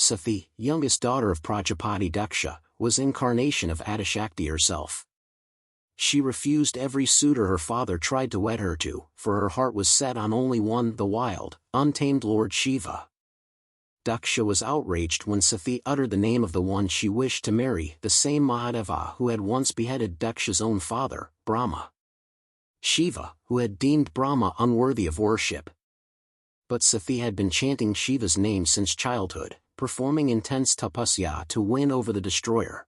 Sati, youngest daughter of Prajapati Daksha, was incarnation of Adishakti herself. She refused every suitor her father tried to wed her to, for her heart was set on only one, the wild, untamed Lord Shiva. Daksha was outraged when Sati uttered the name of the one she wished to marry, the same Mahadeva who had once beheaded Daksha's own father, Brahma. Shiva, who had deemed Brahma unworthy of worship. But Sati had been chanting Shiva's name since childhood, performing intense tapasya to win over the destroyer.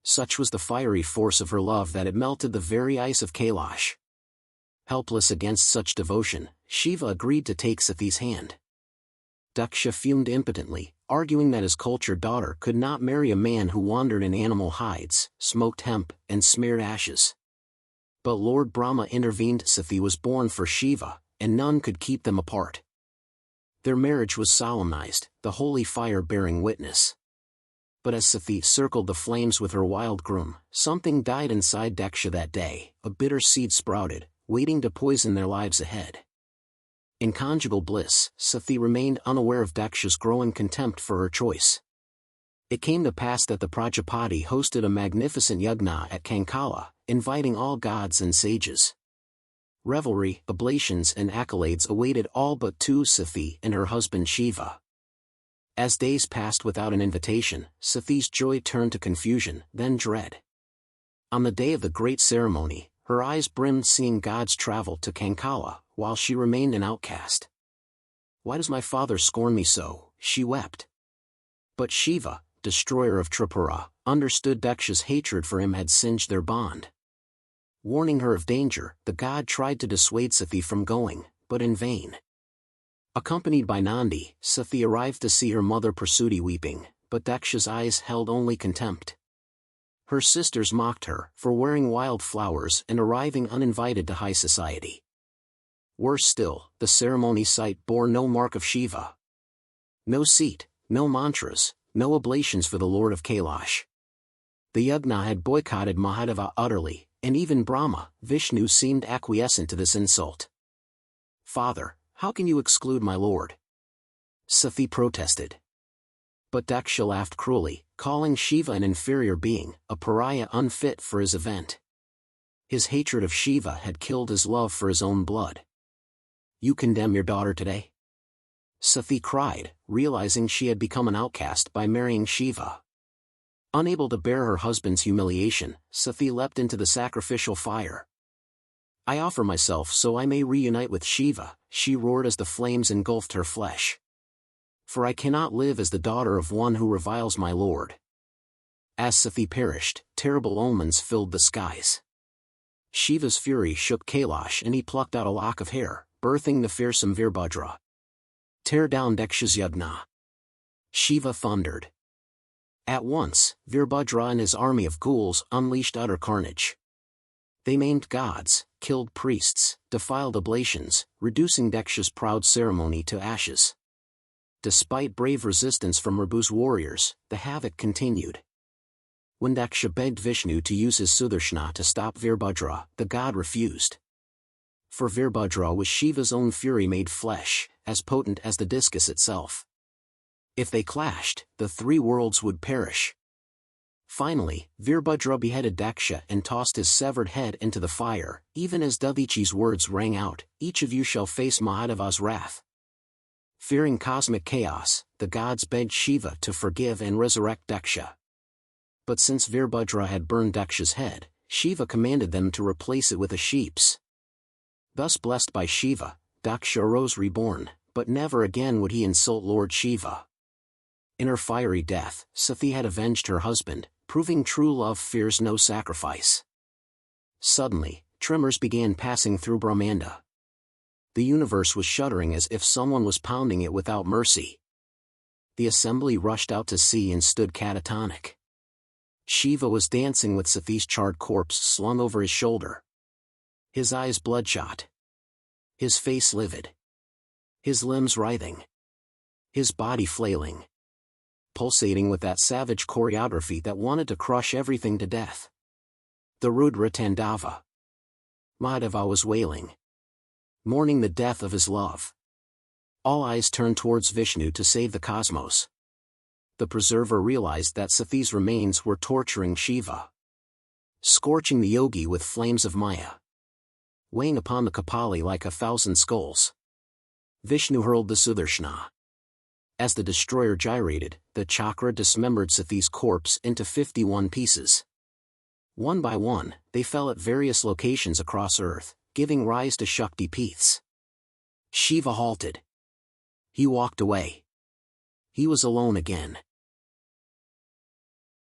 Such was the fiery force of her love that it melted the very ice of Kailash. Helpless against such devotion, Shiva agreed to take Sati's hand. Daksha fumed impotently, arguing that his cultured daughter could not marry a man who wandered in animal hides, smoked hemp, and smeared ashes. But Lord Brahma intervened. Sati was born for Shiva, and none could keep them apart. Their marriage was solemnized, the holy fire bearing witness. But as Sati circled the flames with her wild groom, something died inside Daksha that day. A bitter seed sprouted, waiting to poison their lives ahead. In conjugal bliss, Sati remained unaware of Daksha's growing contempt for her choice. It came to pass that the Prajapati hosted a magnificent yajna at Kankala, inviting all gods and sages. Revelry, oblations and accolades awaited all but two, Sati and her husband Shiva. As days passed without an invitation, Sati's joy turned to confusion, then dread. On the day of the great ceremony, her eyes brimmed seeing gods travel to Kankala, while she remained an outcast. "Why does my father scorn me so?" she wept. But Shiva, destroyer of Tripura, understood Daksha's hatred for him had singed their bond. Warning her of danger, the god tried to dissuade Sati from going, but in vain. Accompanied by Nandi, Sati arrived to see her mother Prasuti weeping, but Daksha's eyes held only contempt. Her sisters mocked her for wearing wild flowers and arriving uninvited to high society. Worse still, the ceremony site bore no mark of Shiva. No seat, no mantras, no oblations for the Lord of Kailash. The yajna had boycotted Mahadeva utterly, and even Brahma, Vishnu seemed acquiescent to this insult. "Father, how can you exclude my lord?" Sati protested. But Daksha laughed cruelly, calling Shiva an inferior being, a pariah unfit for his event. His hatred of Shiva had killed his love for his own blood. "You condemn your daughter today?" Sati cried, realizing she had become an outcast by marrying Shiva. Unable to bear her husband's humiliation, Sati leapt into the sacrificial fire. "I offer myself so I may reunite with Shiva," she roared as the flames engulfed her flesh. "For I cannot live as the daughter of one who reviles my lord." As Sati perished, terrible omens filled the skies. Shiva's fury shook Kailash and he plucked out a lock of hair, birthing the fearsome Virbhadra. "Tear down Daksha's yajna." Shiva thundered. At once, Virbhadra and his army of ghouls unleashed utter carnage. They maimed gods, killed priests, defiled oblations, reducing Daksha's proud ceremony to ashes. Despite brave resistance from Rabu's warriors, the havoc continued. When Daksha begged Vishnu to use his Sudarshana to stop Virbhadra, the god refused. For Virbhadra was Shiva's own fury made flesh, as potent as the discus itself. If they clashed, the three worlds would perish. Finally, Virbhadra beheaded Daksha and tossed his severed head into the fire, even as Davichi's words rang out, "Each of you shall face Mahadeva's wrath." Fearing cosmic chaos, the gods begged Shiva to forgive and resurrect Daksha. But since Virbhadra had burned Daksha's head, Shiva commanded them to replace it with a sheep's. Thus blessed by Shiva, Daksha arose reborn, but never again would he insult Lord Shiva. In her fiery death, Sati had avenged her husband, proving true love fears no sacrifice. Suddenly, tremors began passing through Brahmanda. The universe was shuddering as if someone was pounding it without mercy. The assembly rushed out to see and stood catatonic. Shiva was dancing with Sati's charred corpse slung over his shoulder. His eyes bloodshot. His face livid. His limbs writhing. His body flailing. Pulsating with that savage choreography that wanted to crush everything to death. The Rudra Tandava. Mahadeva was wailing. Mourning the death of his love. All eyes turned towards Vishnu to save the cosmos. The preserver realized that Sati's remains were torturing Shiva, scorching the yogi with flames of Maya, weighing upon the Kapali like 1,000 skulls. Vishnu hurled the Sudarshana. As the destroyer gyrated, the chakra dismembered Sati's corpse into 51 pieces. One by one, they fell at various locations across Earth, giving rise to Shakti Peeths. Shiva halted. He walked away. He was alone again.